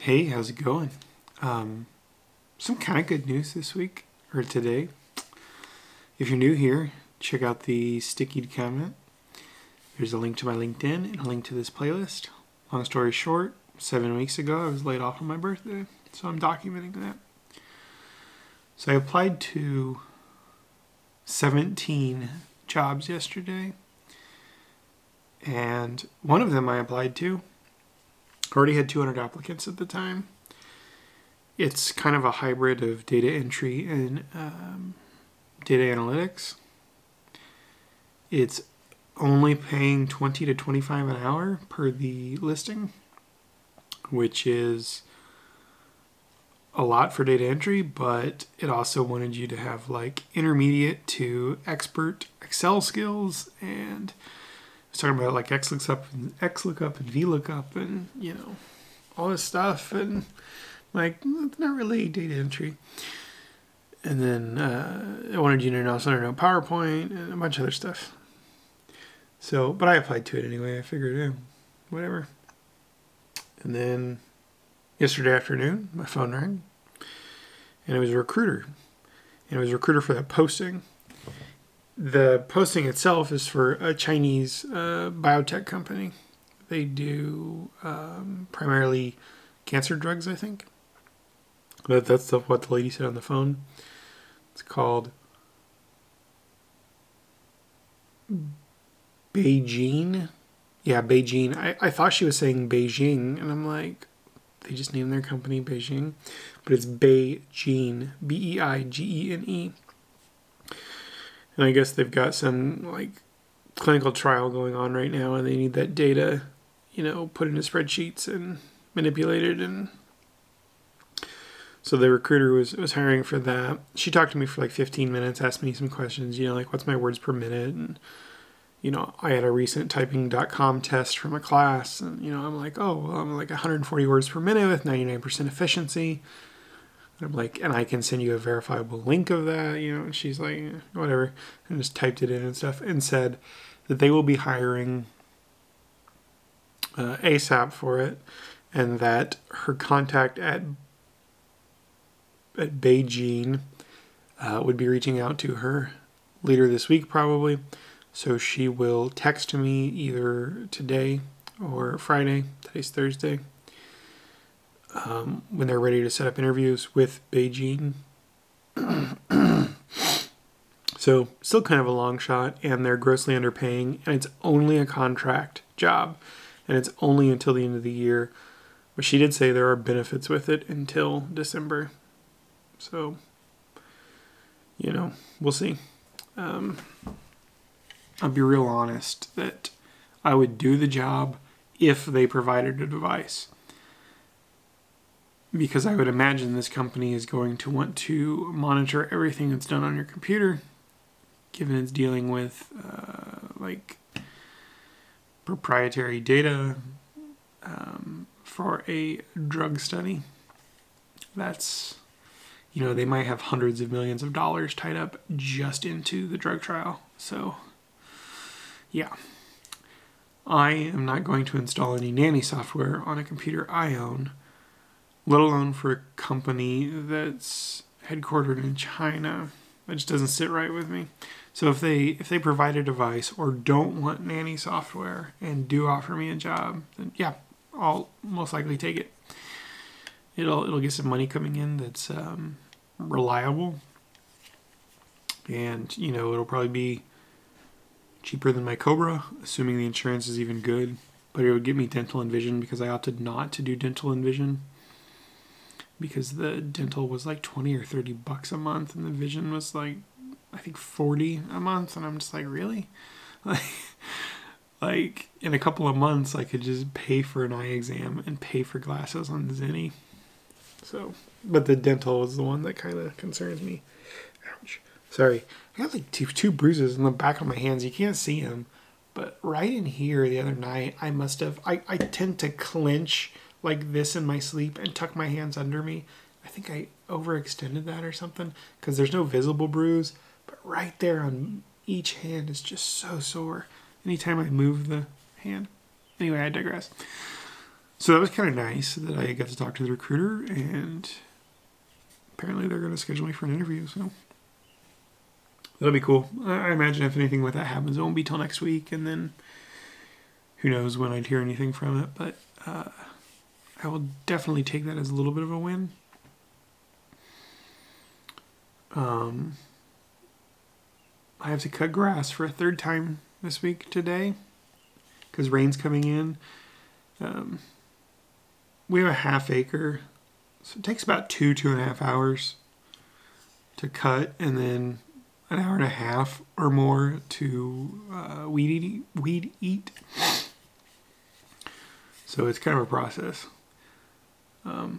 Hey, how's it going? Some kind of good news this week, or today. If you're new here, check out the sticky comment. There's a link to my LinkedIn and a link to this playlist. Long story short, 7 weeks ago I was laid off on my birthday, so I'm documenting that. So I applied to 17 jobs yesterday, and one of them I applied to already had 200 applicants at the time. It's kind of a hybrid of data entry and data analytics. It's only paying $20 to $25 an hour per the listing, which is a lot for data entry, but it also wanted you to have like intermediate to expert Excel skills, and it's talking about like XLOOKUP and VLOOKUP and, you know, all this stuff, and like, not really data entry. And then I wanted you to also know PowerPoint and a bunch of other stuff. So, but I applied to it anyway. I figured, whatever. And then yesterday afternoon, my phone rang, and it was a recruiter. And it was a recruiter for that posting. The posting itself is for a Chinese biotech company. They do primarily cancer drugs, I think. But that's what the lady said on the phone. It's called Beijing. Yeah, Beijing. I thought she was saying Beijing, and I'm like, they just named their company Beijing. But it's Beijing. Beigene. And I guess they've got some like clinical trial going on right now, and they need that data, put into spreadsheets and manipulated. And so the recruiter was hiring for that. She talked to me for like 15 minutes, asked me some questions, like what's my words per minute, and I had a recent typing.com test from a class, and I'm like, oh, well, I'm like 140 words per minute with 99% efficiency. And I'm like, and I can send you a verifiable link of that, and she's like, whatever, and just typed it in and stuff, and said that they will be hiring ASAP for it, and that her contact at Beijing would be reaching out to her later this week probably. So she will text me either today or Friday. Today's Thursday. When they're ready to set up interviews with Beijing. So still kind of a long shot, and they're grossly underpaying, and it's only a contract job, and it's only until the end of the year. But she did say there are benefits with it until December. So, we'll see. I'll be real honest that I would do the job if they provided a device. Because I would imagine this company is going to want to monitor everything that's done on your computer, given it's dealing with like proprietary data for a drug study. That's, they might have hundreds of millions of dollars tied up just into the drug trial. So, yeah. I am not going to install any nanny software on a computer I own, let alone for a company that's headquartered in China. That just doesn't sit right with me. So if they provide a device or don't want nanny software and do offer me a job, then yeah, I'll most likely take it. It'll get some money coming in that's reliable, and it'll probably be cheaper than my Cobra, assuming the insurance is even good. But it would get me dental and vision, because I opted not to do dental and vision, because the dental was like 20 or 30 bucks a month, and the vision was like, I think 40 a month, and I'm just like, really? Like in a couple of months I could just pay for an eye exam and pay for glasses on Zenny. So, but the dental is the one that kind of concerns me. Ouch. Sorry. I got like two bruises in the back of my hands. You can't see them, but right in here the other night I tend to clench like this in my sleep and tuck my hands under me. I think I overextended that or something, because there's no visible bruise, but right there on each hand is just so sore anytime I move the hand. Anyway, I digress. So that was kind of nice that I got to talk to the recruiter, and apparently they're going to schedule me for an interview, so that'll be cool. I imagine if anything like that happens, it won't be till next week, and then who knows when I'd hear anything from it, but I will definitely take that as a little bit of a win. I have to cut grass for a third time this week today because rain's coming in. We have a half acre, so it takes about 2.5 hours to cut, and then an hour and a half or more to weed eat. So it's kind of a process. I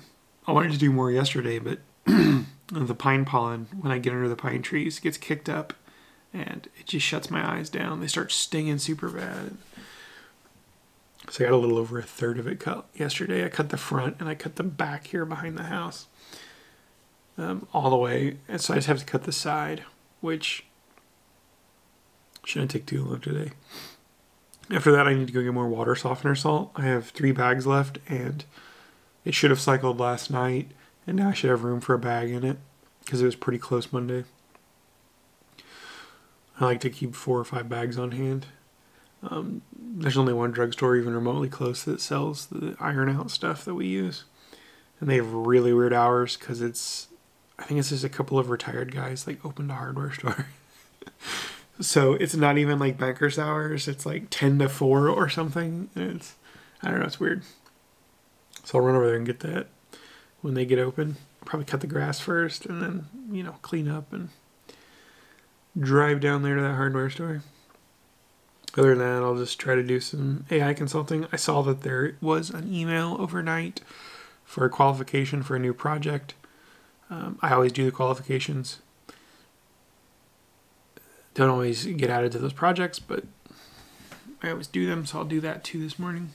wanted to do more yesterday, but the pine pollen, when I get under the pine trees, gets kicked up and it just shuts my eyes down. They start stinging super bad. So I got a little over a third of it cut yesterday. I cut the front and I cut the back here behind the house all the way. And so I just have to cut the side, which shouldn't take too long today. After that, I need to go get more water softener salt. I have 3 bags left, and it should have cycled last night, and now I should have room for a bag in it because it was pretty close Monday. I like to keep 4 or 5 bags on hand. There's only one drugstore even remotely close that sells the iron out stuff that we use, and they have really weird hours because I think it's just a couple of retired guys like opened a hardware store. So it's not even like banker's hours. It's like 10 to 4 or something. And I don't know, it's weird. So I'll run over there and get that when they get open. Probably cut the grass first and then, clean up and drive down there to that hardware store. Other than that, I'll just try to do some AI consulting. I saw that there was an email overnight for a qualification for a new project. I always do the qualifications. Don't always get added to those projects, but I always do them, so I'll do that too this morning.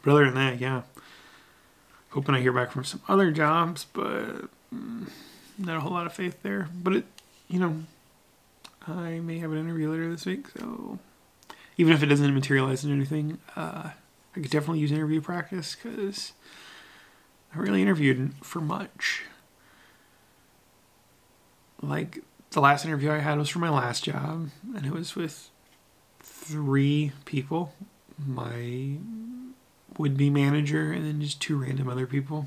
But other than that, yeah. Hoping I hear back from some other jobs, but not a whole lot of faith there. But I may have an interview later this week, so even if it doesn't materialize into anything, I could definitely use interview practice because I really interviewed for much. Like, the last interview I had was for my last job, and it was with 3 people. My would-be manager, and then just 2 random other people.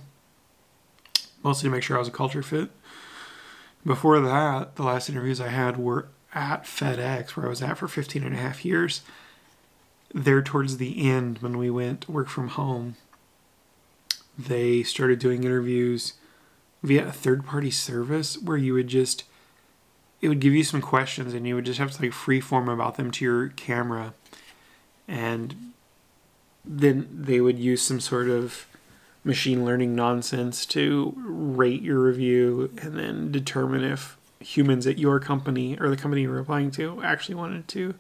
Mostly to make sure I was a culture fit. Before that, the last interviews I had were at FedEx, where I was at for 15.5 years. There towards the end, when we went work from home, they started doing interviews via a third-party service where you would it would give you some questions and you would just have to freeform about them to your camera, and then they would use some sort of machine learning nonsense to rate your review and then determine if humans at your company or the company you were applying to actually wanted to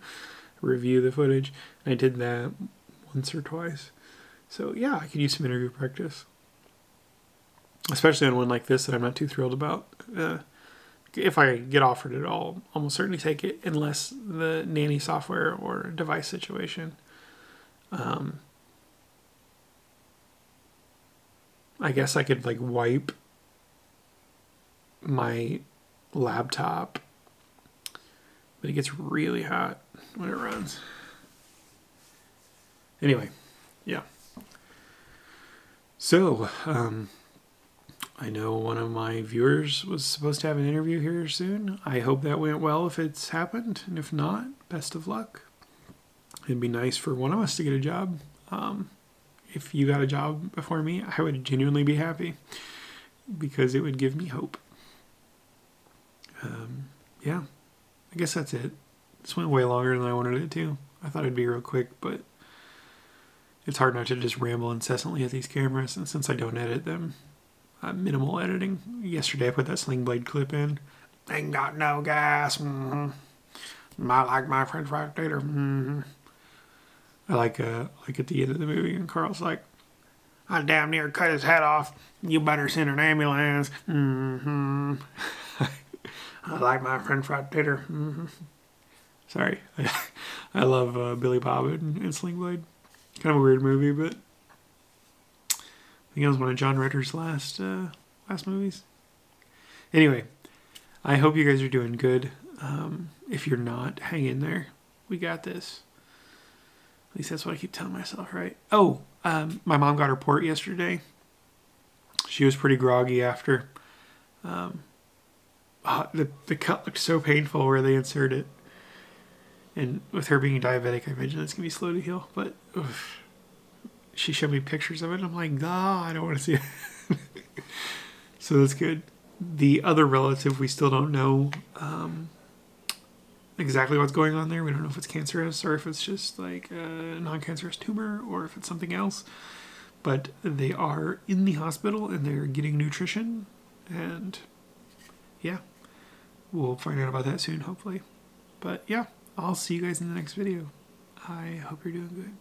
review the footage. And I did that once or twice. So yeah, I could use some interview practice, especially on one like this that I'm not too thrilled about. If I get offered it, I'll almost certainly take it unless the nanny software or device situation. I guess I could wipe my laptop, but it gets really hot when it runs. Anyway, yeah. So, I know one of my viewers was supposed to have an interview here soon. I hope that went well if it's happened, and if not, best of luck. It'd be nice for one of us to get a job. If you got a job before me, I would genuinely be happy because it would give me hope. Yeah, I guess that's it. This went way longer than I wanted it to. I thought it'd be real quick, but it's hard not to just ramble incessantly at these cameras, and since I don't edit them, minimal editing. Yesterday I put that Sling Blade clip in. Ain't got no gas. I like my french fry tater. I like at the end of the movie, and Carl's like, I damn near cut his head off. You better send an ambulance. I like my french fry tater. Sorry. I love Billy Bob and Sling Blade. Kind of a weird movie, but think it was one of John Ritter's last movies. Anyway, I hope you guys are doing good. If you're not, hang in there. We got this. At least that's what I keep telling myself, right? Oh, my mom got her port yesterday. She was pretty groggy after. The cut looked so painful where they insert it. And with her being diabetic, I imagine it's going to be slow to heal. But oof, she showed me pictures of it, and I'm like, I don't want to see it. So that's good. The other relative, we still don't know exactly what's going on there. We don't know if it's cancerous or if it's just like a non-cancerous tumor or if it's something else. But they are in the hospital and they're getting nutrition. And yeah, we'll find out about that soon, hopefully. But yeah, I'll see you guys in the next video. I hope you're doing good.